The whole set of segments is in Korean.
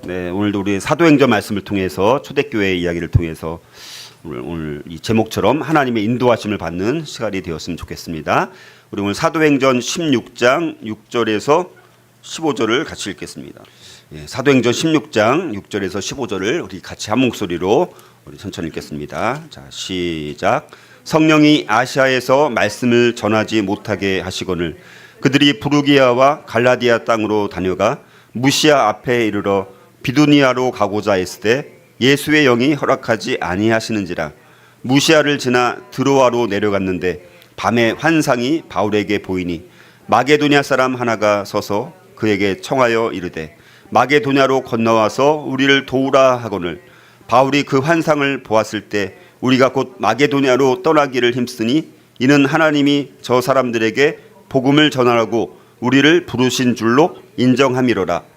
네, 오늘도 우리 사도행전 말씀을 통해서 초대교회 이야기를 통해서 오늘 이 제목처럼 하나님의 인도하심을 받는 시간이 되었으면 좋겠습니다. 우리 오늘 사도행전 16장 6절에서 15절을 같이 읽겠습니다. 예, 사도행전 16장 6절에서 15절을 우리 같이 한 목소리로 우리 천천히 읽겠습니다. 자, 시작. 성령이 아시아에서 말씀을 전하지 못하게 하시거늘 그들이 부르기아와 갈라디아 땅으로 다녀가 무시아 앞에 이르러 비두니아로 가고자 했을 때 예수의 영이 허락하지 아니하시는지라. 무시아를 지나 드로아로 내려갔는데 밤에 환상이 바울에게 보이니 마게도냐 사람 하나가 서서 그에게 청하여 이르되 마게도냐로 건너와서 우리를 도우라 하거늘 바울이 그 환상을 보았을 때 우리가 곧 마게도냐로 떠나기를 힘쓰니 이는 하나님이 저 사람들에게 복음을 전하라고 우리를 부르신 줄로 인정함이로라.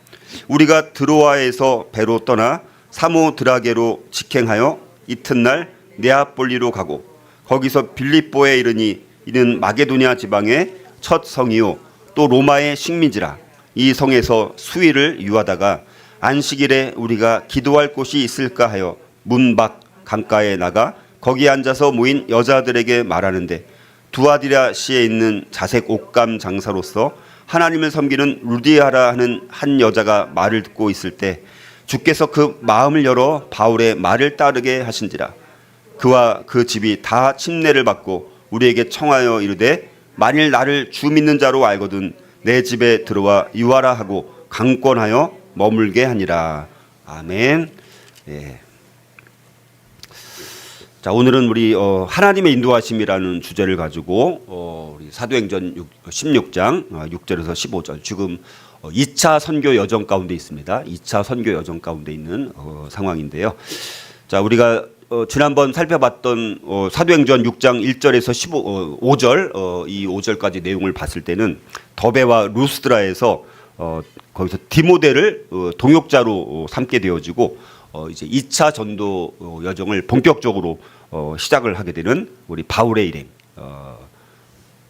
우리가 드로아에서 배로 떠나 사모드라게로 직행하여 이튿날 네아폴리로 가고 거기서 빌립보에 이르니 이는 마게도냐 지방의 첫 성이요 또 로마의 식민지라. 이 성에서 수일을 유하다가 안식일에 우리가 기도할 곳이 있을까 하여 문 밖 강가에 나가 거기 앉아서 모인 여자들에게 말하는데 두아디라시에 있는 자색 옷감 장사로서 하나님을 섬기는 루디아라 하는 한 여자가 말을 듣고 있을 때 주께서 그 마음을 열어 바울의 말을 따르게 하신지라. 그와 그 집이 다 침례를 받고 우리에게 청하여 이르되 만일 나를 주 믿는 자로 알거든 내 집에 들어와 유하라 하고 강권하여 머물게 하니라. 아멘. 예. 자, 오늘은 우리 하나님의 인도하심이라는 주제를 가지고 우리 사도행전 16장 6절에서 15절 지금 2차 선교 여정 가운데 있습니다. 2차 선교 여정 가운데 있는 상황인데요. 자, 우리가 지난번 살펴봤던 사도행전 6장 1절에서 5절 이 5절까지 내용을 봤을 때는 더베와 루스드라에서 거기서 디모데를 동역자로 삼게 되어지고 이제 2차 전도 여정을 본격적으로 시작을 하게 되는 우리 바울의 일행.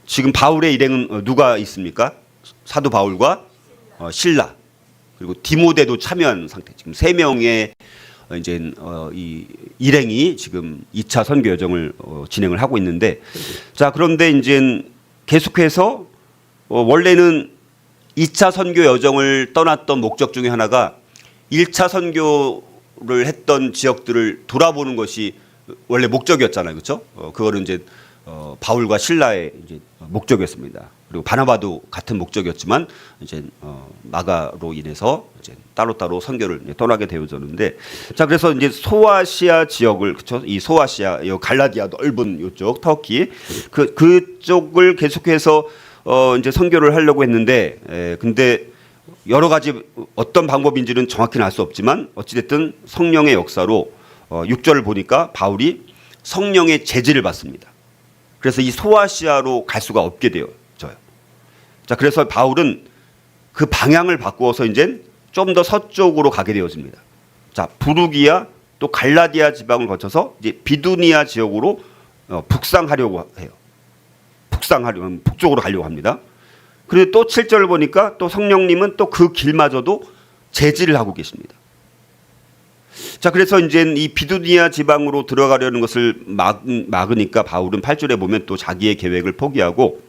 지금 바울의 일행은 누가 있습니까? 사도 바울과 실라 그리고 디모데도 참여한 상태. 지금 3명의 이제 이 일행이 지금 2차 선교 여정을 진행을 하고 있는데, 자, 그런데 이제 계속해서 원래는 2차 선교 여정을 떠났던 목적 중에 하나가 1차 선교를 했던 지역들을 돌아보는 것이 원래 목적이었잖아요, 그렇죠? 그거는 이제 바울과 실라의 이제 목적이었습니다. 그리고 바나바도 같은 목적이었지만 이제 마가로 인해서 이제 따로따로 선교를 떠나게 되어졌는데, 자, 그래서 이제 소아시아 지역을, 그렇죠? 이 소아시아, 이 갈라디아 넓은 이쪽 터키 그쪽을 계속해서 이제 선교를 하려고 했는데, 근데 여러 가지 어떤 방법인지는 정확히는 알 수 없지만 어찌됐든 성령의 역사로 6절을 보니까 바울이 성령의 제지를 받습니다. 그래서 이 소아시아로 갈 수가 없게 되어져요. 자, 그래서 바울은 그 방향을 바꾸어서 이제 좀 더 서쪽으로 가게 되어집니다. 자, 부르기아 또 갈라디아 지방을 거쳐서 이제 비두니아 지역으로 북상하려고 해요. 북쪽으로 가려고 합니다. 그리고 또 7절을 보니까 또 성령님은 또 그 길마저도 제지를 하고 계십니다. 자, 그래서 이제 이 비두니아 지방으로 들어가려는 것을 막으니까 바울은 8절에 보면 또 자기의 계획을 포기하고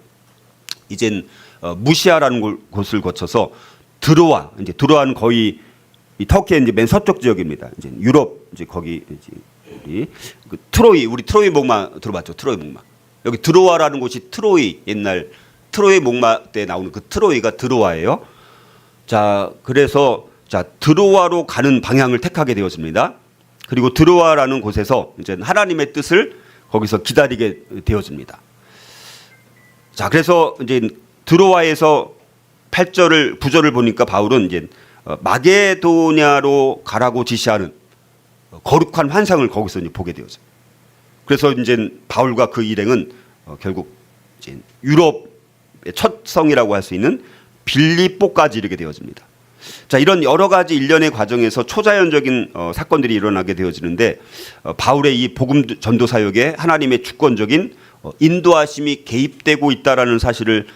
이젠 무시아라는 곳을 거쳐서 드로아, 이제 드로아는 거의 이 터키의 이제 맨 서쪽 지역입니다. 이제 유럽 이제 거기 이제 우리 그 트로이, 우리 트로이 목마 들어봤죠? 트로이 목마. 여기 드로아라는 곳이 트로이, 옛날 트로이 목마 때 나오는 그 트로이가 드로아예요. 자, 그래서 자, 드로아로 가는 방향을 택하게 되었습니다. 그리고 드로아라는 곳에서 이제 하나님의 뜻을 거기서 기다리게 되어집니다. 자, 그래서 이제 드로아에서 8절을 9절을 보니까 바울은 이제 마게도냐로 가라고 지시하는 거룩한 환상을 거기서 이제 보게 되어져요. 그래서 이제 바울과 그 일행은 결국 이제 유럽의 첫 성이라고 할 수 있는 빌립보까지 이르게 되어집니다. 자, 이런 여러 가지 일련의 과정에서 초자연적인 사건들이 일어나게 되어지는데 바울의 이 복음 전도 사역에 하나님의 주권적인 인도하심이 개입되고 있다라는 사실을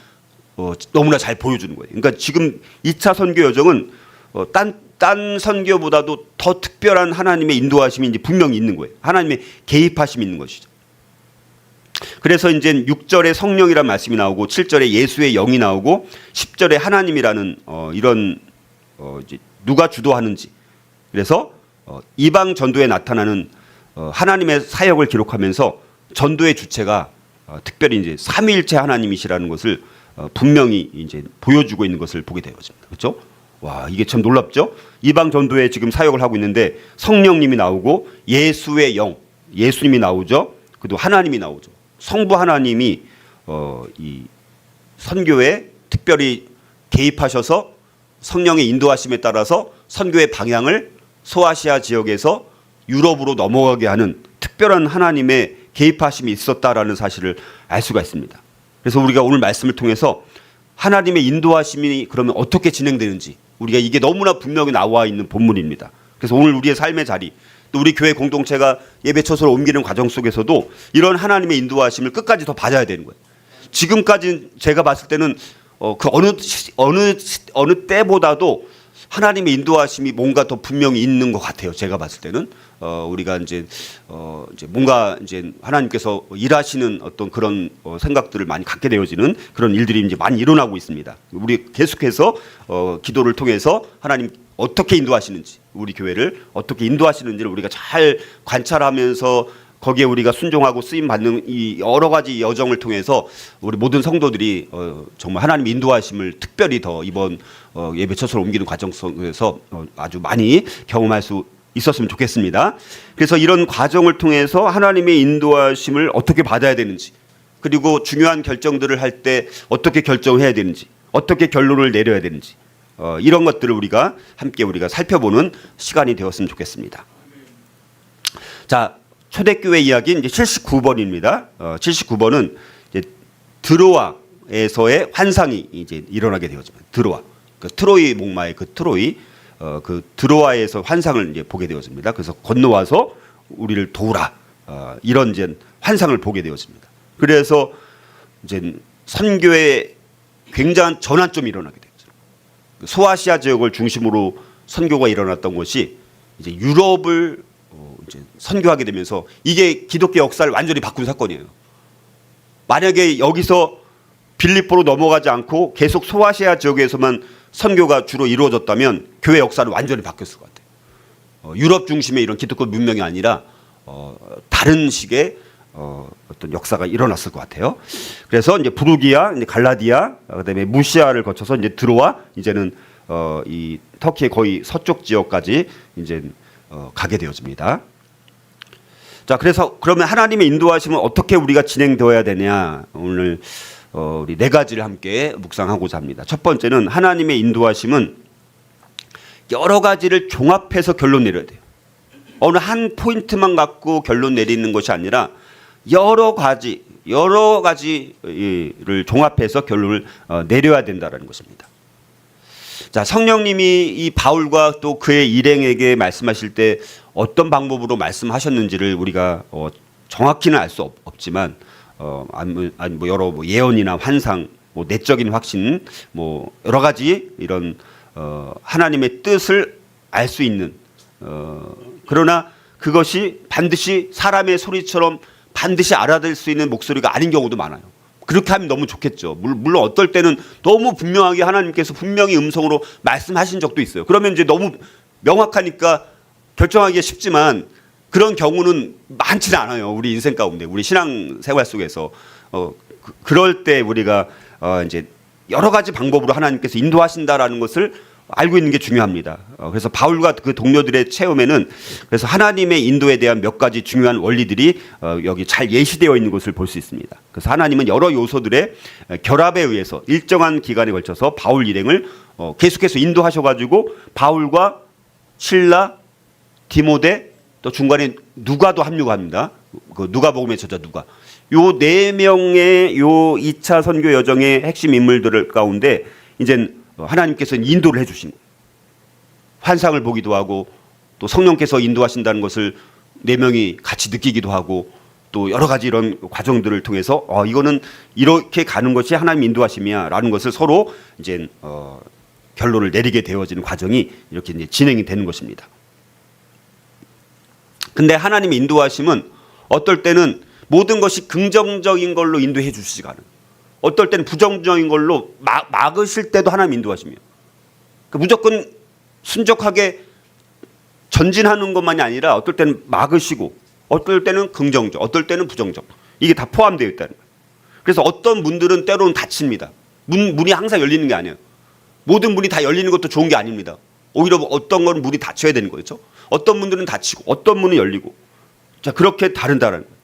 너무나 잘 보여주는 거예요. 그러니까 지금 2차 선교 여정은 딴 선교보다도 더 특별한 하나님의 인도하심이 이제 분명히 있는 거예요. 하나님의 개입하심이 있는 것이죠. 그래서 이제 6절에 성령이라는 말씀이 나오고 7절에 예수의 영이 나오고 10절에 하나님이라는 이런 이제 누가 주도하는지, 그래서 이방 전도에 나타나는 하나님의 사역을 기록하면서 전도의 주체가 특별히 이제 삼위일체 하나님이시라는 것을 분명히 이제 보여주고 있는 것을 보게 되어집니다. 그렇죠? 와, 이게 참 놀랍죠? 이방 전도에 지금 사역을 하고 있는데 성령님이 나오고 예수의 영, 예수님이 나오죠. 그리고 하나님이 나오죠. 성부 하나님이 이 선교에 특별히 개입하셔서 성령의 인도하심에 따라서 선교의 방향을 소아시아 지역에서 유럽으로 넘어가게 하는 특별한 하나님의 개입하심이 있었다라는 사실을 알 수가 있습니다. 그래서 우리가 오늘 말씀을 통해서 하나님의 인도하심이 그러면 어떻게 진행되는지, 우리가 이게 너무나 분명히 나와 있는 본문입니다. 그래서 오늘 우리의 삶의 자리, 또 우리 교회 공동체가 예배 처소를 옮기는 과정 속에서도 이런 하나님의 인도하심을 끝까지 더 받아야 되는 거예요. 지금까지 제가 봤을 때는 그 어느 때보다도 하나님의 인도하심이 뭔가 더 분명히 있는 것 같아요. 제가 봤을 때는 우리가 이제 뭔가 이제 하나님께서 일하시는 어떤 그런 생각들을 많이 갖게 되어지는 그런 일들이 이제 많이 일어나고 있습니다. 우리 계속해서 기도를 통해서 하나님 어떻게 인도하시는지, 우리 교회를 어떻게 인도하시는지를 우리가 잘 관찰하면서 거기에 우리가 순종하고 쓰임 받는 이 여러 가지 여정을 통해서 우리 모든 성도들이 정말 하나님 인도하심을 특별히 더 이번 예배 처소를 옮기는 과정 속에서 아주 많이 경험할 수 있었으면 좋겠습니다. 그래서 이런 과정을 통해서 하나님의 인도하심을 어떻게 받아야 되는지, 그리고 중요한 결정들을 할 때 어떻게 결정해야 되는지, 어떻게 결론을 내려야 되는지, 이런 것들을 우리가 함께 살펴보는 시간이 되었으면 좋겠습니다. 자, 초대교회 이야기 이제 79번입니다. 79번은 이제 드로아에서의 환상이 이제 일어나게 되었습니다. 드로아, 그 트로이 목마의 그 트로이, 그 드로아에서 환상을 이제 보게 되었습니다. 그래서 건너와서 우리를 도우라, 이런 이제 환상을 보게 되었습니다. 그래서 이제 선교에 굉장한 전환점이 일어나게 되었죠. 소아시아 지역을 중심으로 선교가 일어났던 것이 이제 유럽을 이제 선교하게 되면서 이게 기독교 역사를 완전히 바꾼 사건이에요. 만약에 여기서 빌립보로 넘어가지 않고 계속 소아시아 지역에서만 선교가 주로 이루어졌다면 교회 역사는 완전히 바뀌었을 것 같아요. 유럽 중심의 이런 기독교 문명이 아니라 다른 식의 어떤 역사가 일어났을 것 같아요. 그래서 이제 부르기아, 이제 갈라디아, 그다음에 무시아를 거쳐서 이제 드로아, 이제는 이 터키의 거의 서쪽 지역까지 이제 가게 되어집니다. 자, 그래서 그러면 하나님의 인도하심은 어떻게 우리가 진행되어야 되냐, 오늘 우리 네 가지를 함께 묵상하고자 합니다. 첫 번째는 하나님의 인도하심은 여러 가지를 종합해서 결론 내려야 돼요. 어느 한 포인트만 갖고 결론 내리는 것이 아니라 여러 가지를 종합해서 결론을 내려야 된다는 것입니다. 자, 성령님이 이 바울과 또 그의 일행에게 말씀하실 때 어떤 방법으로 말씀하셨는지를 우리가 정확히는 알 수 없지만 뭐 여러 예언이나 환상, 뭐 내적인 확신, 뭐 여러 가지 이런 하나님의 뜻을 알 수 있는, 그러나 그것이 반드시 사람의 소리처럼 반드시 알아들 수 있는 목소리가 아닌 경우도 많아요. 그렇게 하면 너무 좋겠죠. 물론 어떨 때는 너무 분명하게 하나님께서 분명히 음성으로 말씀하신 적도 있어요. 그러면 이제 너무 명확하니까 결정하기가 쉽지만 그런 경우는 많지는 않아요. 우리 인생 가운데, 우리 신앙 생활 속에서 그럴 때 우리가 이제 여러 가지 방법으로 하나님께서 인도하신다라는 것을 알고 있는 게 중요합니다. 그래서 바울과 그 동료들의 체험에는 그래서 하나님의 인도에 대한 몇 가지 중요한 원리들이 여기 잘 예시되어 있는 것을 볼 수 있습니다. 그래서 하나님은 여러 요소들의 결합에 의해서 일정한 기간에 걸쳐서 바울 일행을 계속해서 인도하셔가지고 바울과 실라, 디모데, 또 중간에 누가도 합류합니다. 그 누가복음의 저자 누가. 요 네 명의 요 2차 선교 여정의 핵심 인물들 가운데 이제 하나님께서는 인도를 해주신 거예요. 환상을 보기도 하고 또 성령께서 인도하신다는 것을 네 명이 같이 느끼기도 하고 또 여러 가지 이런 과정들을 통해서 이거는 이렇게 가는 것이 하나님 인도하심이야라는 것을 서로 이제 결론을 내리게 되어지는 과정이 이렇게 이제 진행이 되는 것입니다. 근데 하나님의 인도하심은 어떨 때는 모든 것이 긍정적인 걸로 인도해 주시지가 않아요. 어떨 때는 부정적인 걸로 막으실 때도 하나님 인도하심이에요. 그러니까 무조건 순적하게 전진하는 것만이 아니라 어떨 때는 막으시고 어떨 때는 긍정적, 어떨 때는 부정적. 이게 다 포함되어 있다는 거예요. 그래서 어떤 문들은 때로는 닫힙니다. 문이 항상 열리는 게 아니에요. 모든 문이 다 열리는 것도 좋은 게 아닙니다. 오히려 어떤 건 문이 닫혀야 되는 거죠. 어떤 문들은 닫히고 어떤 문은 열리고. 자, 그렇게 다른다는 거예요.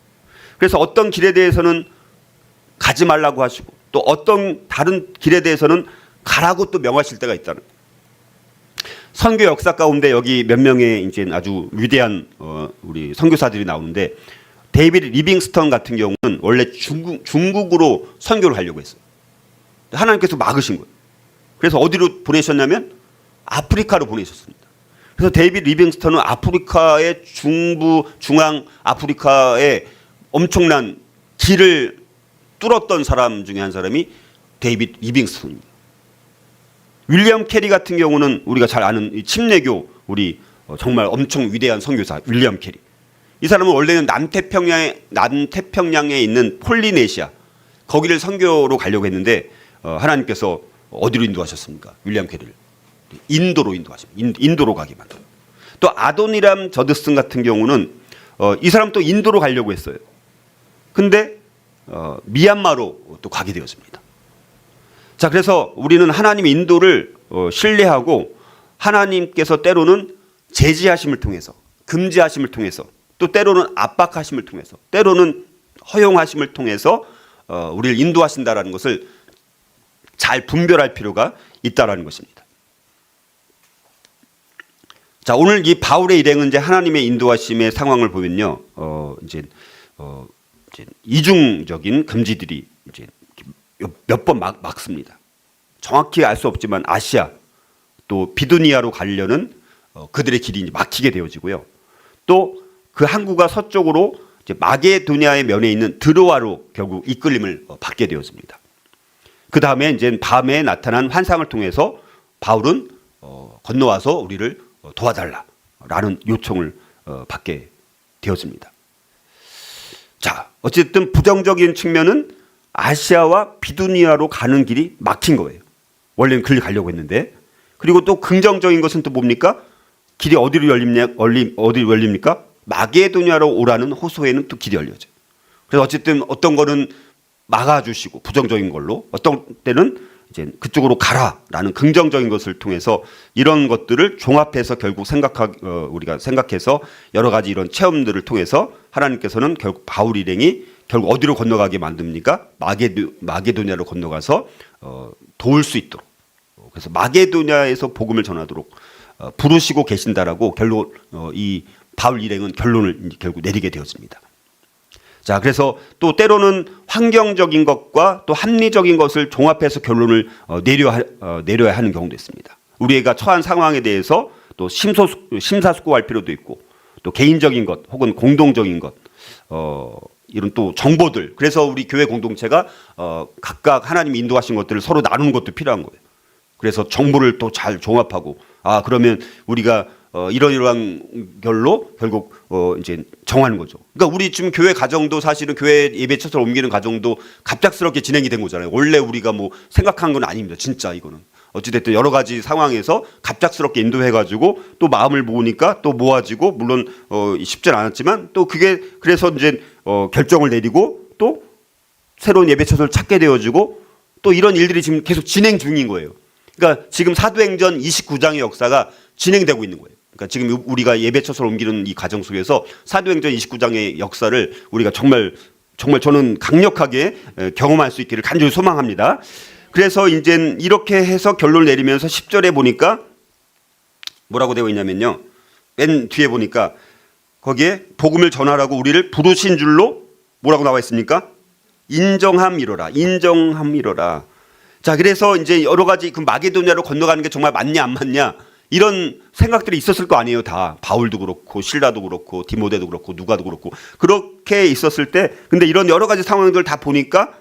그래서 어떤 길에 대해서는 가지 말라고 하시고 또 어떤 다른 길에 대해서는 가라고 또 명하실 때가 있다는 거예요. 선교 역사 가운데 여기 몇 명의 이제 아주 위대한 우리 선교사들이 나오는데 데이비드 리빙스턴 같은 경우는 원래 중국으로 선교를 가려고 했어요. 하나님께서 막으신 거예요. 그래서 어디로 보내셨냐면 아프리카로 보내셨습니다. 그래서 데이비드 리빙스턴은 아프리카의 중앙 아프리카의 엄청난 길을 뚫었던 사람 중에 한 사람이 데이비드 리빙스턴입니다. 윌리엄 캐리 같은 경우는 우리가 잘 아는 이 침례교 우리 정말 엄청 위대한 선교사 윌리엄 캐리. 이 사람은 원래는 남태평양에 있는 폴리네시아 거기를 선교로 가려고 했는데 하나님께서 어디로 인도하셨습니까? 윌리엄 캐리를 인도로 인도하십니다. 인도로 가게 만들어요. 또 아도니람 저드슨 같은 경우는 이 사람 또 인도로 가려고 했어요. 근데 미얀마로 또 가게 되었습니다. 자, 그래서 우리는 하나님의 인도를 신뢰하고 하나님께서 때로는 제지하심을 통해서 금지하심을 통해서 또 때로는 압박하심을 통해서 때로는 허용하심을 통해서 우리를 인도하신다라는 것을 잘 분별할 필요가 있다라는 것입니다. 자, 오늘 이 바울의 일행은 이제 하나님의 인도하심의 상황을 보면요, 이제 이중적인 금지들이 이제 몇 번 막습니다. 정확히 알 수 없지만 아시아 또 비두니아로 가려는 그들의 길이 이제 막히게 되어지고요. 또 그 항구가 서쪽으로 이제 마게도니아의 면에 있는 드로아로 결국 이끌림을 받게 되었습니다. 그 다음에 이제 밤에 나타난 환상을 통해서 바울은 건너와서 우리를 도와달라라는 요청을 받게 되었습니다. 자, 어쨌든 부정적인 측면은 아시아와 비두니아로 가는 길이 막힌 거예요. 원래는 그리 가려고 했는데. 그리고 또 긍정적인 것은 또 뭡니까? 길이 어디로 열립니까? 마게도니아로 오라는 호소에는 또 길이 열려져요. 그래서 어쨌든 어떤 거는 막아주시고 부정적인 걸로 어떤 때는 이제 그쪽으로 가라라는 긍정적인 것을 통해서 이런 것들을 종합해서 결국 우리가 생각해서 여러 가지 이런 체험들을 통해서 하나님께서는 결국 바울 일행이 결국 어디로 건너가게 만듭니까? 마게도니아로 건너가서 도울 수 있도록. 그래서 마게도니아에서 복음을 전하도록 부르시고 계신다라고 결국 이 바울 일행은 결론을 결국 내리게 되었습니다. 자, 그래서 또 때로는 환경적인 것과 또 합리적인 것을 종합해서 결론을 내려야 하는 경우도 있습니다. 우리가 처한 상황에 대해서 또 심사숙고할 필요도 있고 또 개인적인 것 혹은 공동적인 것 이런 또 정보들. 그래서 우리 교회 공동체가 각각 하나님이 인도하신 것들을 서로 나누는 것도 필요한 거예요. 그래서 정보를 또 잘 종합하고 그러면 우리가 이러이러한 결로 결국 이제 정하는 거죠. 그러니까 우리 지금 교회 가정도 사실은 교회 예배처를 옮기는 가정도 갑작스럽게 진행이 된 거잖아요. 원래 우리가 뭐 생각한 건 아닙니다. 진짜 이거는. 어찌됐든 여러 가지 상황에서 갑작스럽게 인도해가지고 또 마음을 모으니까 또 모아지고 물론 쉽지는 않았지만 또 그게 그래서 이제 결정을 내리고 또 새로운 예배처를 찾게 되어지고 또 이런 일들이 지금 계속 진행 중인 거예요. 그러니까 지금 사도행전 29장의 역사가 진행되고 있는 거예요. 그러니까 지금 우리가 예배처를 옮기는 이 과정 속에서 사도행전 29장의 역사를 우리가 정말 저는 강력하게 경험할 수 있기를 간절히 소망합니다. 그래서 이제 이렇게 해서 결론을 내리면서 10절에 보니까 뭐라고 되어 있냐면요. 맨 뒤에 보니까 거기에 복음을 전하라고 우리를 부르신 줄로 뭐라고 나와 있습니까? 인정함이로라. 인정함이로라. 자, 그래서 이제 여러 가지 그 마게도냐로 건너가는 게 정말 맞냐 안 맞냐 이런 생각들이 있었을 거 아니에요. 다 바울도 그렇고 실라도 그렇고 디모데도 그렇고 누가도 그렇고 그렇게 있었을 때 근데 이런 여러 가지 상황들 다 보니까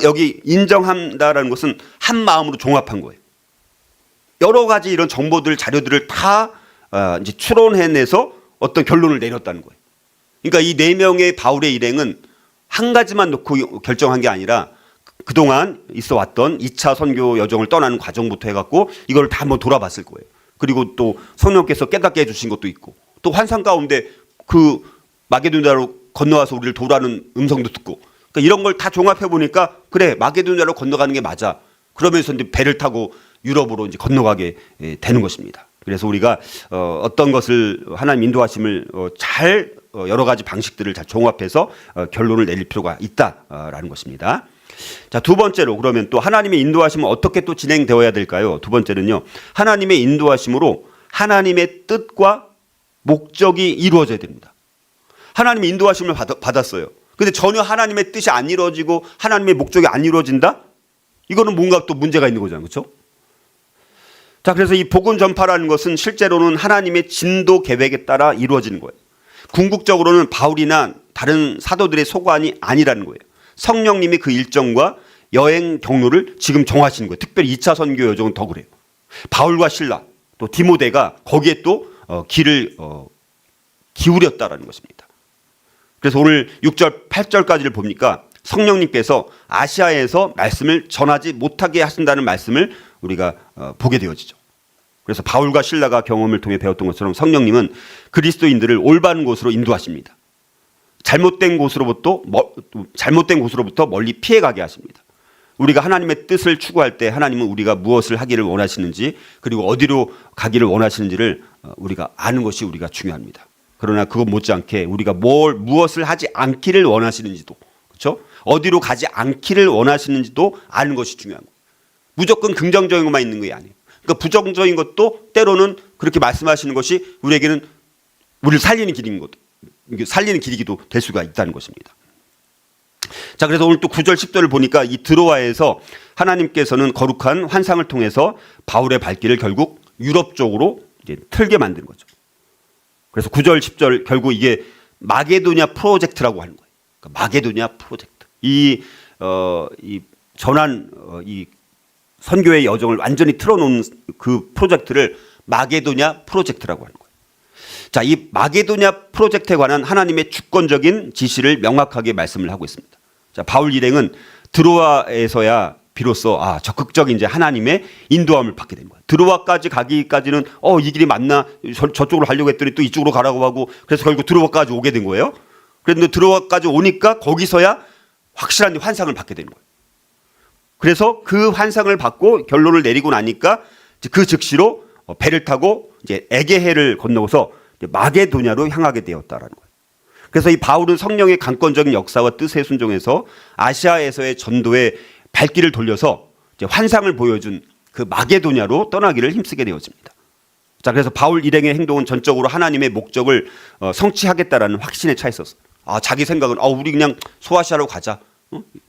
여기 인정한다라는 것은 한 마음으로 종합한 거예요. 여러 가지 이런 정보들, 자료들을 다 이제 추론해내서 어떤 결론을 내렸다는 거예요. 그러니까 이 4명의 바울의 일행은 한 가지만 놓고 결정한 게 아니라 그동안 있어 왔던 2차 선교 여정을 떠나는 과정부터 해갖고 이걸 다 한번 돌아봤을 거예요. 그리고 또 성령께서 깨닫게 해주신 것도 있고, 또 환상 가운데 그 마게도냐로 건너와서 우리를 도우라는 음성도 듣고, 그러니까 이런 걸 다 종합해 보니까 그래, 마게도냐로 건너가는 게 맞아. 그러면서 이제 배를 타고 유럽으로 이제 건너가게 되는 것입니다. 그래서 우리가 어떤 것을 하나님 인도하심을 잘 여러 가지 방식들을 잘 종합해서 결론을 내릴 필요가 있다라는 것입니다. 자, 두 번째로 그러면 또 하나님의 인도하심은 어떻게 또 진행되어야 될까요? 두 번째는요, 하나님의 인도하심으로 하나님의 뜻과 목적이 이루어져야 됩니다. 하나님의 인도하심을 받았어요. 근데 전혀 하나님의 뜻이 안 이루어지고 하나님의 목적이 안 이루어진다? 이거는 뭔가 또 문제가 있는 거잖아요. 그렇죠? 자, 그래서 이 복음 전파라는 것은 실제로는 하나님의 진도 계획에 따라 이루어지는 거예요. 궁극적으로는 바울이나 다른 사도들의 소관이 아니라는 거예요. 성령님이 그 일정과 여행 경로를 지금 정하시는 거예요. 특별히 2차 선교 여정은 더 그래요. 바울과 실라 또 디모데가 거기에 또 귀를 기울였다라는 것입니다. 그래서 오늘 6절 8절까지를 보니까 성령님께서 아시아에서 말씀을 전하지 못하게 하신다는 말씀을 우리가 보게 되어지죠. 그래서 바울과 실라가 경험을 통해 배웠던 것처럼 성령님은 그리스도인들을 올바른 곳으로 인도하십니다. 잘못된 곳으로부터 멀리 피해가게 하십니다. 우리가 하나님의 뜻을 추구할 때 하나님은 우리가 무엇을 하기를 원하시는지, 그리고 어디로 가기를 원하시는지를 우리가 아는 것이 우리가 중요합니다. 그러나 그것 못지않게 우리가 무엇을 하지 않기를 원하시는지도, 그렇죠? 어디로 가지 않기를 원하시는지도 아는 것이 중요한 거예요. 무조건 긍정적인 것만 있는 게 아니에요. 그러니까 부정적인 것도 때로는 그렇게 말씀하시는 것이 우리에게는 우리를 살리는 길인 것, 살리는 길이기도 될 수가 있다는 것입니다. 자, 그래서 오늘 또 9절 10절을 보니까 이 드로아에서 하나님께서는 거룩한 환상을 통해서 바울의 발길을 결국 유럽 쪽으로 이제 틀게 만든 거죠. 그래서 9절 10절 결국 이게 마게도냐 프로젝트라고 하는 거예요. 그러니까 마게도냐 프로젝트. 이 전환 이 선교의 여정을 완전히 틀어놓은 그 프로젝트를 마게도냐 프로젝트라고 하는 거예요. 자, 이 마게도냐 프로젝트에 관한 하나님의 주권적인 지시를 명확하게 말씀을 하고 있습니다. 자, 바울 일행은 드로아에서야 비로소 적극적인 이제 하나님의 인도함을 받게 된 거예요. 드로아까지 가기까지는 이 길이 맞나? 저쪽으로 가려고 했더니 또 이쪽으로 가라고 하고, 그래서 결국 드로아까지 오게 된 거예요. 그런데 드로아까지 오니까 거기서야 확실한 환상을 받게 되는 거예요. 그래서 그 환상을 받고 결론을 내리고 나니까 그 즉시로 배를 타고 이제 에게해를 건너서 마게도냐로 향하게 되었다라는 거예요. 그래서 이 바울은 성령의 강권적인 역사와 뜻에 순종해서 아시아에서의 전도에 발길을 돌려서 이제 환상을 보여준 그 마게도냐로 떠나기를 힘쓰게 되어집니다. 자, 그래서 바울 일행의 행동은 전적으로 하나님의 목적을 성취하겠다라는 확신에 차 있었어요. 자기 생각은 우리 그냥 소아시아로 가자.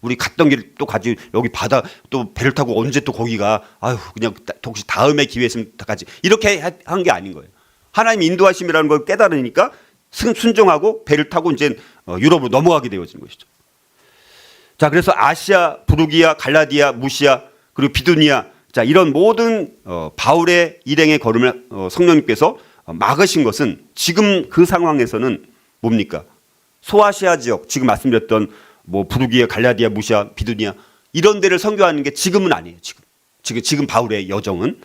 우리 갔던 길 또 가지, 여기 바다 또 배를 타고 언제 또 거기가, 그냥 혹시 다음에 기회 있으면 가지, 이렇게 한 게 아닌 거예요. 하나님 인도하심이라는 걸 깨달으니까 순종하고 배를 타고 이제 유럽으로 넘어가게 되어진 것이죠. 자, 그래서 아시아, 부르기아, 갈라디아, 무시아, 그리고 비두니아, 자, 이런 모든 바울의 일행의 걸음을 성령님께서 막으신 것은 지금 그 상황에서는 뭡니까? 소아시아 지역, 지금 말씀드렸던 부르기아, 갈라디아, 무시아, 비두니아 이런 데를 선교하는 게 지금은 아니에요. 지금 바울의 여정은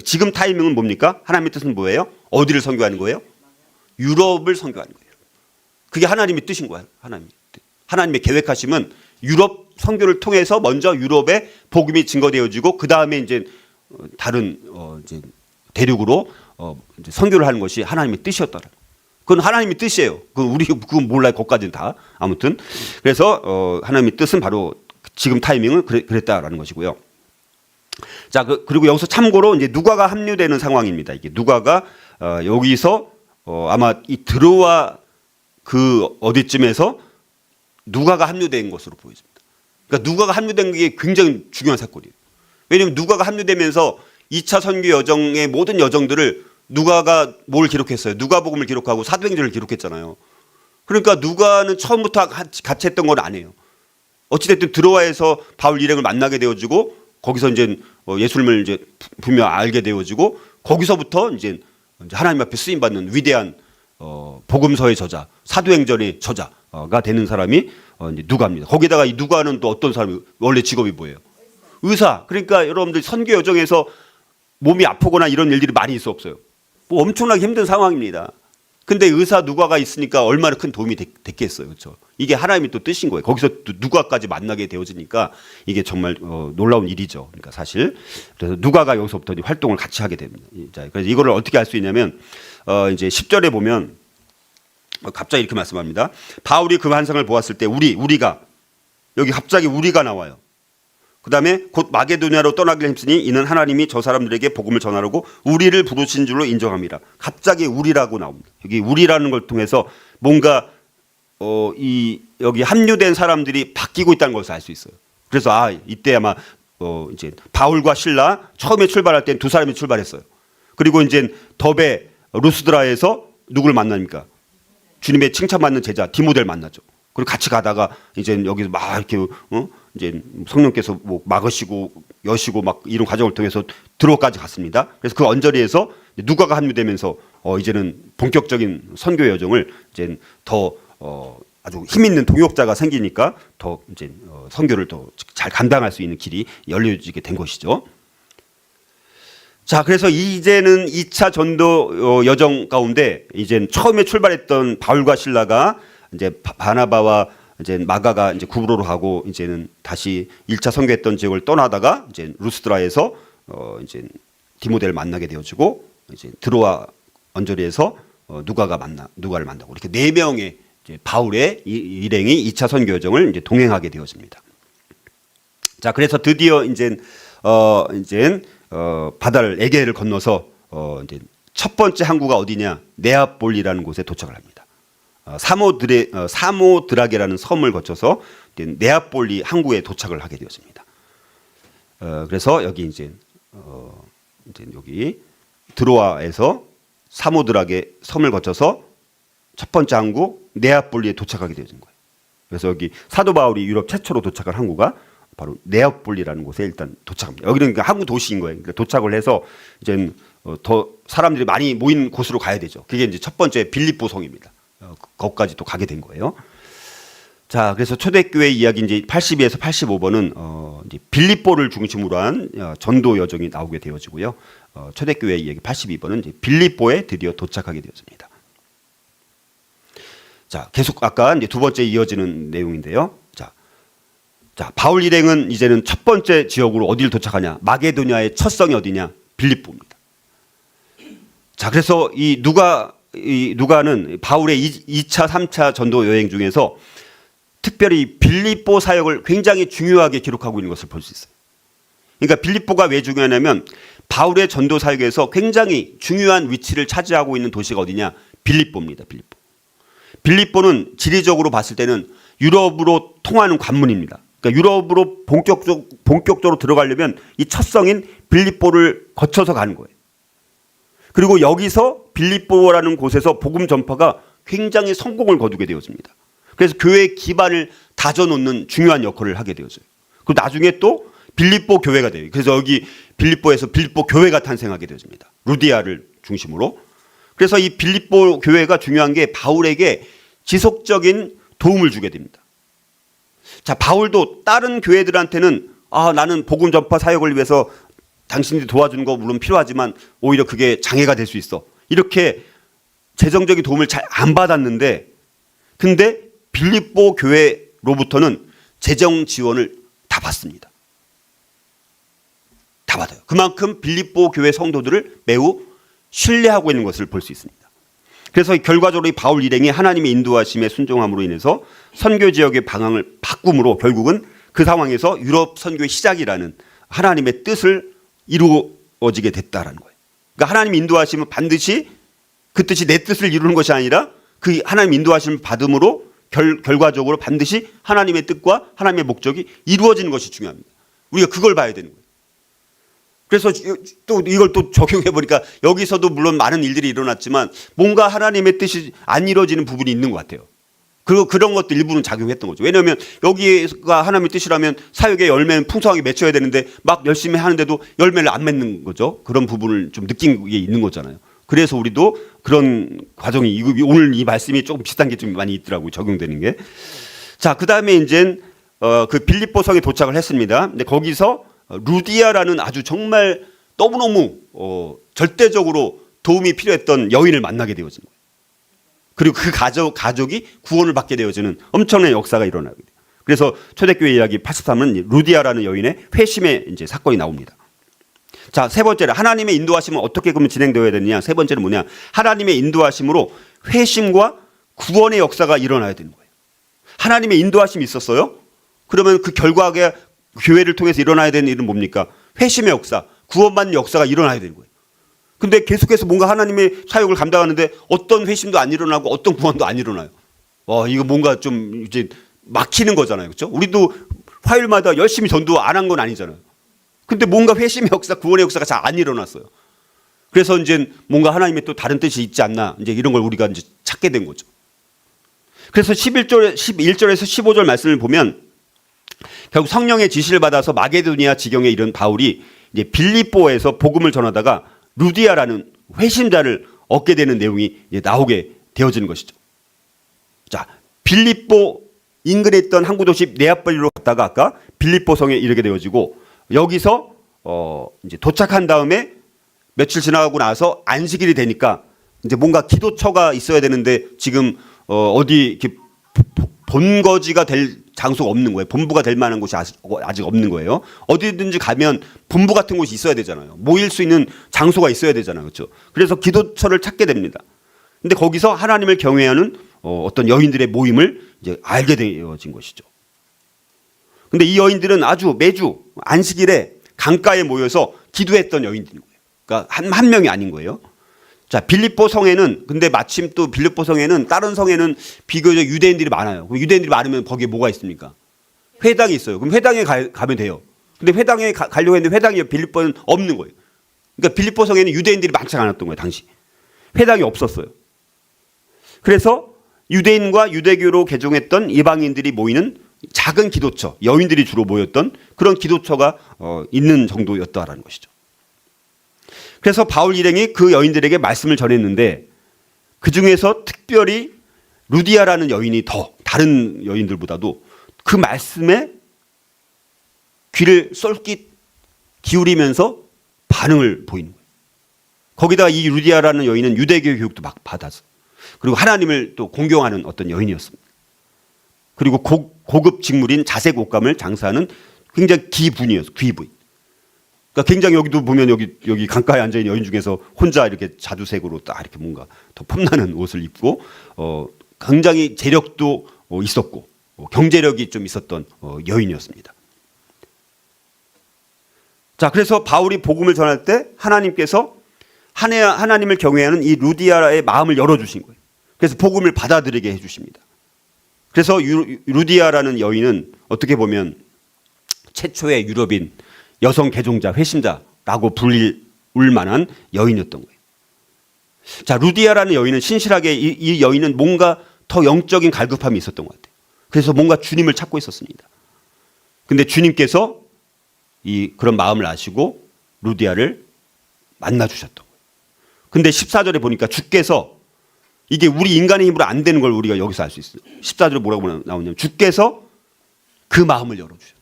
지금 타이밍은 뭡니까? 하나님의 뜻은 뭐예요? 어디를 선교하는 거예요? 유럽을 선교하는 거예요. 그게 하나님의 뜻인 거예요. 하나님의 계획하심은 유럽 선교를 통해서 먼저 유럽에 복음이 증거되어지고 그 다음에 이제 다른 이제 대륙으로 이제 선교를 하는 것이 하나님의 뜻이었다는. 그건 하나님의 뜻이에요. 그건 몰라요. 거기까지는 다. 아무튼 그래서 하나님의 뜻은 바로 지금 타이밍은 그랬다라는 것이고요. 자, 그리고 여기서 참고로 이제 누가가 합류되는 상황입니다. 이게 누가가 여기서 아마 이 드로아 그 어디쯤에서 누가가 합류된 것으로 보여집니다. 그러니까 누가가 합류된 게 굉장히 중요한 사건이에요. 왜냐하면 누가가 합류되면서 2차 선교 여정의 모든 여정들을 누가가 뭘 기록했어요? 누가복음을 기록하고 사도행전을 기록했잖아요. 그러니까 누가는 처음부터 같이 했던 건 아니에요. 어찌됐든 드로아에서 바울 일행을 만나게 되어지고 거기서 이제 예수님을 이제 분명 알게 되어지고 거기서부터 이제 하나님 앞에 쓰임 받는 위대한 복음서의 저자, 사도행전의 저자가 되는 사람이 이제 누가입니다. 거기다가 이 누가는 또 어떤 사람이 원래 직업이 뭐예요? 의사. 그러니까 여러분들 선교 여정에서 몸이 아프거나 이런 일들이 많이 있어 없어요? 뭐 엄청나게 힘든 상황입니다. 근데 의사 누가가 있으니까 얼마나 큰 도움이 됐겠어요. 그렇죠? 이게 하나님이 또 뜻인 거예요. 거기서 또 누가까지 만나게 되어지니까 이게 정말 놀라운 일이죠. 그러니까 사실 그래서 누가가 여기서부터 활동을 같이 하게 됩니다. 자, 그래서 이거를 어떻게 알 수 있냐면 이제 10절에 보면 갑자기 이렇게 말씀합니다. 바울이 그 환상을 보았을 때 우리가 여기 갑자기 우리가 나와요. 그 다음에 곧 마게도냐로 떠나기를 힘쓰니 이는 하나님이 저 사람들에게 복음을 전하려고 우리를 부르신 줄로 인정합니다. 갑자기 우리라고 나옵니다. 여기 우리라는 걸 통해서 뭔가 여기 합류된 사람들이 바뀌고 있다는 것을 알 수 있어요. 그래서 이때 아마 이제 바울과 실라 처음에 출발할 땐 두 사람이 출발했어요. 그리고 이제 더베 루스드라에서 누구를 만납니까? 주님의 칭찬받는 제자 디모데를 만나죠. 그리고 같이 가다가 이제 여기서 막 이렇게 이제 성령께서 뭐 막으시고 여시고 막 이런 과정을 통해서 드로까지 갔습니다. 그래서 그 언저리에서 누가가 합류되면서 이제는 본격적인 선교 여정을 이제 더 아주 힘 있는 동역자가 생기니까 더 이제 선교를 더 잘 감당할 수 있는 길이 열려지게 된 것이죠. 자, 그래서 이제는 2차 전도 여정 가운데 이제 처음에 출발했던 바울과 실라가 이제 바나바와 이제 마가가 이제 구브로로 가고 이제는 다시 1차 선교했던 지역을 떠나다가 이제 루스드라에서 이제 디모데를 만나게 되어지고 이제 드로아 언저리에서 누가를 만나고 이렇게 4명의 이제 바울의 일행이 2차 선교 여정을 이제 동행하게 되어집니다. 자, 그래서 드디어 이제 바다를 에게를 건너서 이제 첫 번째 항구가 어디냐? 네아폴리라는 곳에 도착을 합니다. 사모드라게라는 섬을 거쳐서 네아폴리 항구에 도착을 하게 되었습니다. 그래서 여기 이제 여기 드로아에서 사모드라게 섬을 거쳐서 첫 번째 항구 네아폴리에 도착하게 되어진 거예요. 그래서 여기 사도 바울이 유럽 최초로 도착한 항구가 바로 네아폴리라는 곳에 일단 도착합니다. 여기는 그러니까 항구 도시인 거예요. 그러니까 도착을 해서 이제 더 사람들이 많이 모인 곳으로 가야 되죠. 그게 이제 첫 번째 빌립보 성입니다. 거기까지 또 가게 된 거예요. 자, 그래서 초대교회 이야기 이제 82에서 85번은 이제 빌립보를 중심으로 한 전도 여정이 나오게 되어지고요. 초대교회 이야기 82번은 이제 빌립보에 드디어 도착하게 되었습니다. 자, 계속 아까 이제 두 번째 이어지는 내용인데요. 자, 바울 일행은 이제는 첫 번째 지역으로 어디를 도착하냐? 마게도냐의 첫 성이 어디냐? 빌립보입니다. 자, 그래서 이 누가는 바울의 2차, 3차 전도 여행 중에서 특별히 빌립보 사역을 굉장히 중요하게 기록하고 있는 것을 볼 수 있어요. 그러니까 빌립보가 왜 중요하냐면 바울의 전도 사역에서 굉장히 중요한 위치를 차지하고 있는 도시가 어디냐? 빌립보입니다. 빌립보는 지리적으로 봤을 때는 유럽으로 통하는 관문입니다. 그러니까 유럽으로 본격적으로 들어가려면 이 첫 성인 빌립보를 거쳐서 가는 거예요. 그리고 여기서 빌립보라는 곳에서 복음 전파가 굉장히 성공을 거두게 되어집니다. 그래서 교회의 기반을 다져놓는 중요한 역할을 하게 되어져요. 그리고 나중에 또 빌립보 교회가 돼요. 그래서 여기 빌립보에서 빌립보 교회가 탄생하게 되어집니다. 루디아를 중심으로. 그래서 이 빌립보 교회가 중요한 게 바울에게 지속적인 도움을 주게 됩니다. 자, 바울도 다른 교회들한테는 나는 복음 전파 사역을 위해서 당신들이 도와주는 거 물론 필요하지만 오히려 그게 장애가 될 수 있어. 이렇게 재정적인 도움을 잘 안 받았는데 근데 빌립보 교회로부터는 재정 지원을 다 받습니다. 다 받아요. 그만큼 빌립보 교회 성도들을 매우 신뢰하고 있는 것을 볼 수 있습니다. 그래서 결과적으로 이 바울 일행이 하나님의 인도하심에 순종함으로 인해서 선교 지역의 방향을 바꿈으로 결국은 그 상황에서 유럽 선교의 시작이라는 하나님의 뜻을 이루어지게 됐다라는 거예요. 그러니까 하나님 인도하심은 반드시 그 뜻이 내 뜻을 이루는 것이 아니라 그 하나님 인도하심을 받음으로 결과적으로 반드시 하나님의 뜻과 하나님의 목적이 이루어지는 것이 중요합니다. 우리가 그걸 봐야 되는 거예요. 그래서 또 이걸 또 적용해 보니까 여기서도 물론 많은 일들이 일어났지만 뭔가 하나님의 뜻이 안 이루어지는 부분이 있는 것 같아요. 그런 것도 일부는 작용했던 거죠. 왜냐하면 여기가 하나님의 뜻이라면 사역의 열매는 풍성하게 맺혀야 되는데 막 열심히 하는데도 열매를 안 맺는 거죠. 그런 부분을 좀 느낀 게 있는 거잖아요. 그래서 우리도 그런 과정이 오늘 이 말씀이 조금 비슷한 게 좀 많이 있더라고요. 적용되는 게. 자, 그다음에 이제 그 빌립보 성에 도착을 했습니다. 근데 거기서 루디아라는 아주 정말 너무너무 절대적으로 도움이 필요했던 여인을 만나게 되어진 거예요. 그리고 그 가족이 구원을 받게 되어지는 엄청난 역사가 일어나게 돼요. 그래서 초대교회 이야기 83은 루디아라는 여인의 회심의 이제 사건이 나옵니다. 자, 세 번째로 하나님의 인도하심은 어떻게 그러면 진행되어야 되느냐? 세 번째는 뭐냐? 하나님의 인도하심으로 회심과 구원의 역사가 일어나야 되는 거예요. 하나님의 인도하심이 있었어요? 그러면 그 결과가 교회를 통해서 일어나야 되는 일은 뭡니까? 회심의 역사, 구원받는 역사가 일어나야 되는 거예요. 근데 계속해서 뭔가 하나님의 사역을 감당하는데 어떤 회심도 안 일어나고 어떤 구원도 안 일어나요. 이거 뭔가 좀 이제 막히는 거잖아요. 그렇죠? 우리도 화요일마다 열심히 전도 안 한 건 아니잖아요. 근데 뭔가 회심의 역사, 구원의 역사가 잘 안 일어났어요. 그래서 이제 뭔가 하나님의 또 다른 뜻이 있지 않나, 이제 이런 걸 우리가 이제 찾게 된 거죠. 그래서 11절에서 15절 말씀을 보면 결국 성령의 지시를 받아서 마게도니아 지경에 이른 바울이 이제 빌립보에서 복음을 전하다가 루디아라는 회심자를 얻게 되는 내용이 이제 나오게 되어지는 것이죠. 자, 빌립보 인근에 있던 항구 도시 네아폴리로 갔다가 아까 빌립보 성에 이르게 되어지고 여기서 이제 도착한 다음에 며칠 지나가고 나서 안식일이 되니까 이제 뭔가 기도처가 있어야 되는데 지금 어디 이렇게 본거지가 될 장소가 없는 거예요. 본부가 될 만한 곳이 아직 없는 거예요. 어디든지 가면 본부 같은 곳이 있어야 되잖아요. 모일 수 있는 장소가 있어야 되잖아요. 그렇죠? 그래서 기도처를 찾게 됩니다. 근데 거기서 하나님을 경외하는 어떤 여인들의 모임을 이제 알게 되어진 것이죠. 근데 이 여인들은 아주 매주 안식일에 강가에 모여서 기도했던 여인들인 거예요. 그러니까 한 명이 아닌 거예요. 자, 빌립보 성에는 근데 마침 또 빌립보 성에는 다른 성에는 비교적 유대인들이 많아요. 그럼 유대인들이 많으면 거기에 뭐가 있습니까? 회당이 있어요. 그럼 회당에 가면 돼요. 근데 회당에 가려고 했는데 회당이 빌립보는 없는 거예요. 그러니까 빌립보 성에는 유대인들이 많지 않았던 거예요, 당시. 회당이 없었어요. 그래서 유대인과 유대교로 개종했던 이방인들이 모이는 작은 기도처, 여인들이 주로 모였던 그런 기도처가 있는 정도였다라는 것이죠. 그래서 바울 일행이 그 여인들에게 말씀을 전했는데 그 중에서 특별히 루디아라는 여인이 더 다른 여인들보다도 그 말씀에 귀를 쏠깃 기울이면서 반응을 보이는 거예요. 거기다가 이 루디아라는 여인은 유대교 교육도 막 받아서 그리고 하나님을 또 공경하는 어떤 여인이었습니다. 그리고 고급 직물인 자색 옷감을 장사하는 굉장히 귀부인이었어요. 귀부인. 그러니까 굉장히 여기도 보면 여기 강가에 앉아 있는 여인 중에서 혼자 이렇게 자주색으로 딱 이렇게 뭔가 더 폼나는 옷을 입고 굉장히 재력도 있었고 경제력이 좀 있었던 여인이었습니다. 자, 그래서 바울이 복음을 전할 때 하나님께서 하나님을 경외하는 이 루디아의 마음을 열어주신 거예요. 그래서 복음을 받아들이게 해주십니다. 그래서 루디아라는 여인은 어떻게 보면 최초의 유럽인 여성 개종자, 회심자라고 불릴 만한 여인이었던 거예요. 자, 루디아라는 여인은 신실하게 이 여인은 뭔가 더 영적인 갈급함이 있었던 것 같아요. 그래서 뭔가 주님을 찾고 있었습니다. 근데 주님께서 그런 마음을 아시고 루디아를 만나주셨던 거예요. 근데 14절에 보니까 주께서 이게 우리 인간의 힘으로 안 되는 걸 우리가 여기서 알 수 있어요. 14절에 뭐라고 나오냐면 주께서 그 마음을 열어주셨다.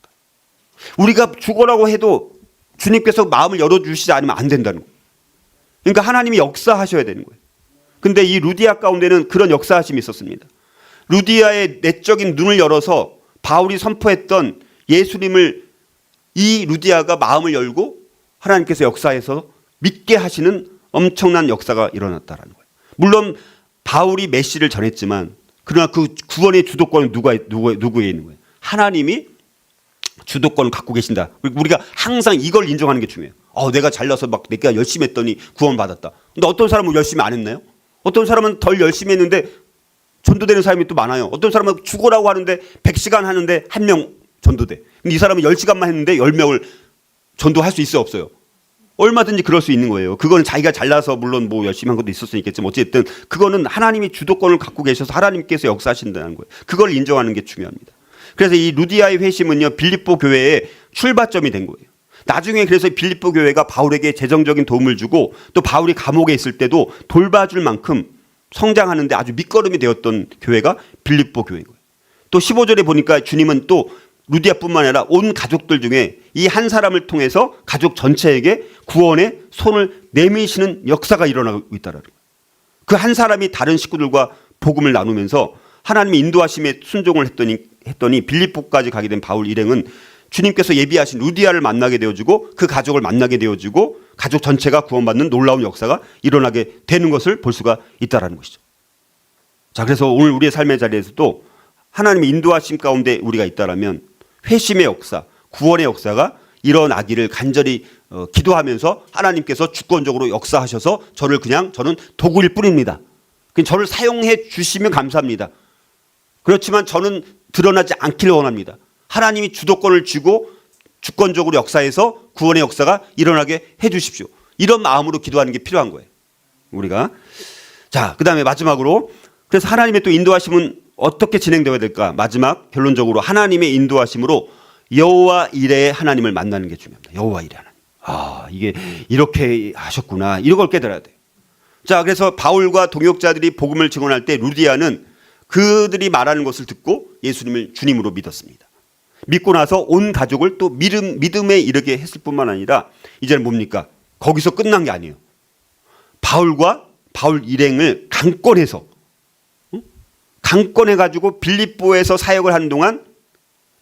우리가 죽어라고 해도 주님께서 마음을 열어주시지 않으면 안 된다는 거예요. 그러니까 하나님이 역사하셔야 되는 거예요. 근데 이 루디아 가운데는 그런 역사하심이 있었습니다. 루디아의 내적인 눈을 열어서 바울이 선포했던 예수님을 이 루디아가 마음을 열고 하나님께서 역사해서 믿게 하시는 엄청난 역사가 일어났다는 거예요. 물론 바울이 메시를 전했지만 그러나 그 구원의 주도권은 누구에 있는 거예요? 하나님이 주도권을 갖고 계신다. 우리가 항상 이걸 인정하는 게 중요해요. 내가 잘나서 막 내가 열심히 했더니 구원받았다. 근데 어떤 사람은 열심히 안 했나요? 어떤 사람은 덜 열심히 했는데 전도되는 사람이 또 많아요. 어떤 사람은 죽으라고 하는데 100시간 하는데 1명 전도돼. 근데 이 사람은 10시간만 했는데 10명을 전도할 수 있어요, 없어요? 얼마든지 그럴 수 있는 거예요. 그거는 자기가 잘나서 물론 뭐 열심히 한 것도 있을 수 있겠지만 어쨌든 그거는 하나님이 주도권을 갖고 계셔서 하나님께서 역사하신다는 거예요. 그걸 인정하는 게 중요합니다. 그래서 이 루디아의 회심은요, 빌립보 교회의 출발점이 된 거예요. 나중에 그래서 빌립보 교회가 바울에게 재정적인 도움을 주고 또 바울이 감옥에 있을 때도 돌봐줄 만큼 성장하는데 아주 밑거름이 되었던 교회가 빌립보 교회인 거예요. 또 15절에 보니까 주님은 또 루디아뿐만 아니라 온 가족들 중에 이 한 사람을 통해서 가족 전체에게 구원의 손을 내미시는 역사가 일어나고 있다는 거예요. 그 한 사람이 다른 식구들과 복음을 나누면서 하나님의 인도하심에 순종을 했더니 빌립보까지 가게 된 바울 일행은 주님께서 예비하신 루디아를 만나게 되어지고 그 가족을 만나게 되어지고 가족 전체가 구원받는 놀라운 역사가 일어나게 되는 것을 볼 수가 있다는 것이죠. 자, 그래서 오늘 우리의 삶의 자리에서도 하나님의 인도하심 가운데 우리가 있다라면 회심의 역사, 구원의 역사가 일어나기를 간절히 기도하면서 하나님께서 주권적으로 역사하셔서 저는 도구일 뿐입니다. 그냥 저를 사용해 주시면 감사합니다. 그렇지만 저는 드러나지 않기를 원합니다. 하나님이 주도권을 쥐고 주권적으로 역사해서 구원의 역사가 일어나게 해 주십시오. 이런 마음으로 기도하는 게 필요한 거예요. 우리가. 자, 그 다음에 마지막으로 그래서 하나님의 또 인도하심은 어떻게 진행되어야 될까? 마지막 결론적으로 하나님의 인도하심으로 여호와 이레의 하나님을 만나는 게 중요합니다. 여호와 이레 하나님. 아, 이게 이렇게 하셨구나. 이런 걸 깨달아야 돼요. 자, 그래서 바울과 동역자들이 복음을 증언할 때 루디아는 그들이 말하는 것을 듣고 예수님을 주님으로 믿었습니다. 믿고 나서 온 가족을 또 믿음에 이르게 했을 뿐만 아니라 이제는 뭡니까? 거기서 끝난 게 아니에요. 바울과 바울 일행을 강권해가지고 빌립보에서 사역을 하는 동안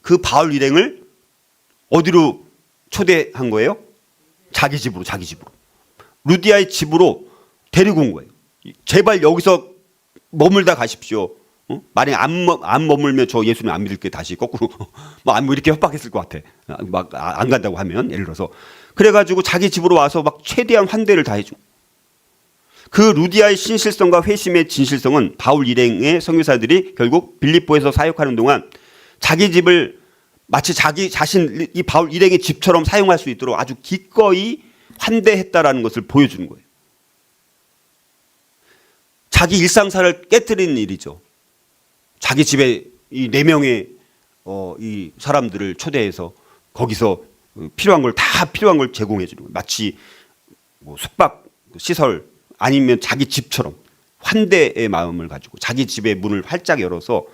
그 바울 일행을 어디로 초대한 거예요? 자기 집으로. 루디아의 집으로 데리고 온 거예요. 제발 여기서 머물다 가십시오. 만약에 안 머물면 저 예수님 안 믿을게 다시 거꾸로 뭐 이렇게 협박했을 것 같아. 막 안 간다고 하면 예를 들어서 그래가지고 자기 집으로 와서 막 최대한 환대를 다 해줘. 그 루디아의 신실성과 회심의 진실성은 바울 일행의 선교사들이 결국 빌립보에서 사역하는 동안 자기 집을 마치 자기 자신 이 바울 일행의 집처럼 사용할 수 있도록 아주 기꺼이 환대했다라는 것을 보여주는 거예요. 자기 일상사를 깨뜨리는 일이죠. 자기 집에 이 4명의 이 사람들을 초대해서 거기서 필요한 걸 제공해 주는 거예요. 마치 뭐 숙박 시설 아니면 자기 집처럼 환대의 마음을 가지고 자기 집의 문을 활짝 열어서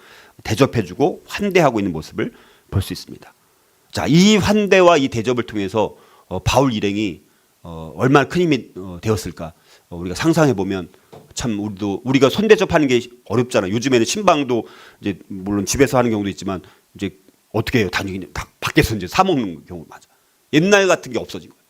대접해 주고 환대하고 있는 모습을 볼 수 있습니다. 자, 이 환대와 이 대접을 통해서 바울 일행이 얼마나 큰 힘이 되었을까 우리가 상상해 보면 참 우리가 손대접하는 게 어렵잖아요. 요즘에는 신방도 이제 물론 집에서 하는 경우도 있지만 이제 어떻게 해요? 단순히 다 밖에서 이제 사 먹는 경우 맞아. 옛날 같은 게 없어진 거예요.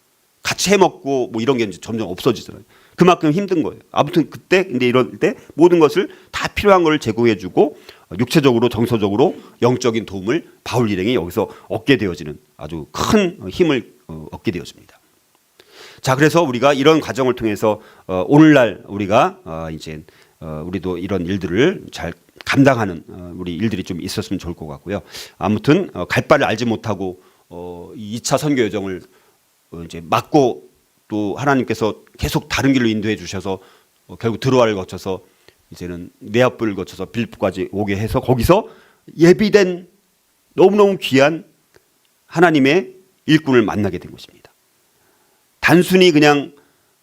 같이 해 먹고 뭐 이런 게 이제 점점 없어지잖아요. 그만큼 힘든 거예요. 아무튼 그때 근데 이럴 때 모든 것을 다 필요한 걸 제공해주고 육체적으로 정서적으로 영적인 도움을 바울 일행이 여기서 얻게 되어지는 아주 큰 힘을 얻게 되어집니다. 자, 그래서 우리가 이런 과정을 통해서 오늘날 우리가 이제 우리도 이런 일들을 잘 감당하는 우리 일들이 좀 있었으면 좋을 것 같고요. 아무튼 갈 바를 알지 못하고 이 2차 선교 여정을 이제 막고 또 하나님께서 계속 다른 길로 인도해 주셔서 결국 드로아를 거쳐서 이제는 네아폴을 거쳐서 빌립보까지 오게 해서 거기서 예비된 너무너무 귀한 하나님의 일꾼을 만나게 된 것입니다. 단순히 그냥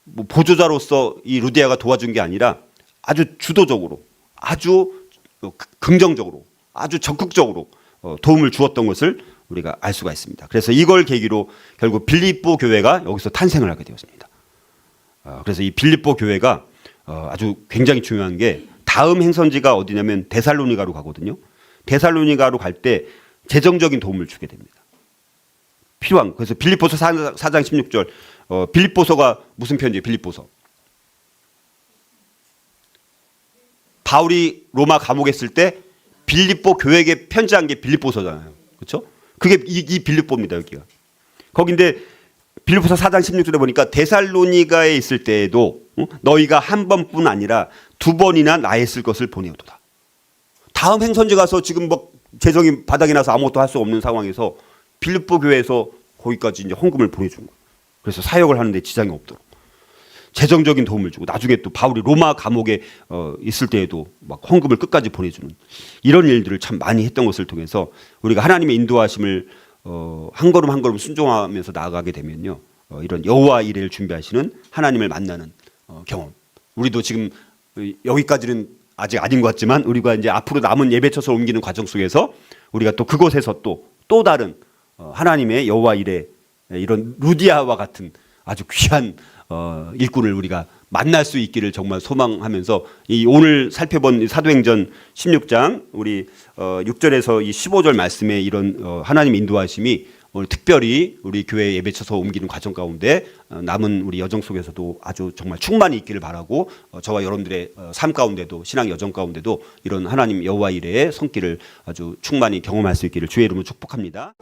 뭐 보조자로서 이 루디아가 도와준 게 아니라 아주 주도적으로 아주 긍정적으로 아주 적극적으로 도움을 주었던 것을 우리가 알 수가 있습니다. 그래서 이걸 계기로 결국 빌립보 교회가 여기서 탄생을 하게 되었습니다. 그래서 이 빌립보 교회가 아주 굉장히 중요한 게 다음 행선지가 어디냐면 데살로니가로 가거든요. 데살로니가로 갈 때 재정적인 도움을 주게 됩니다. 필요한. 그래서 빌립보서 4장 16절 빌립보서가 무슨 편지예요? 빌립보서. 바울이 로마 감옥에 있을 때 빌립보 교회에게 편지한 게 빌립보서잖아요. 그렇죠? 그게 이 빌립보입니다. 여기가. 거긴데 빌립보서 4장 16절에 보니까 데살로니가에 있을 때에도 너희가 한 번뿐 아니라 2번이나 나에 쓸 것을 보내오도다. 다음 행선지 가서 지금 뭐 재정이 바닥이 나서 아무것도 할 수 없는 상황에서 빌립보 교회에서 거기까지 이제 헌금을 보내준 거예요. 그래서 사역을 하는데 지장이 없도록 재정적인 도움을 주고 나중에 또 바울이 로마 감옥에 있을 때에도 막 헌금을 끝까지 보내주는 이런 일들을 참 많이 했던 것을 통해서 우리가 하나님의 인도하심을 한 걸음 한 걸음 순종하면서 나아가게 되면요, 이런 여호와 이레를 준비하시는 하나님을 만나는 경험. 우리도 지금 여기까지는 아직 아닌 것 같지만 우리가 이제 앞으로 남은 예배처소 옮기는 과정 속에서 우리가 또 그곳에서 또 다른 하나님의 여호와 이레 이런 루디아와 같은 아주 귀한 일꾼을 우리가 만날 수 있기를 정말 소망하면서 이 오늘 살펴본 사도행전 16장 우리 6절에서 이 15절 말씀에 이런 하나님 인도하심이 오늘 특별히 우리 교회 예배처소 옮기는 과정 가운데 남은 우리 여정 속에서도 아주 정말 충만히 있기를 바라고 저와 여러분들의 삶 가운데도 신앙 여정 가운데도 이런 하나님 여호와 이레의 손길을 아주 충만히 경험할 수 있기를 주의 이름으로 축복합니다.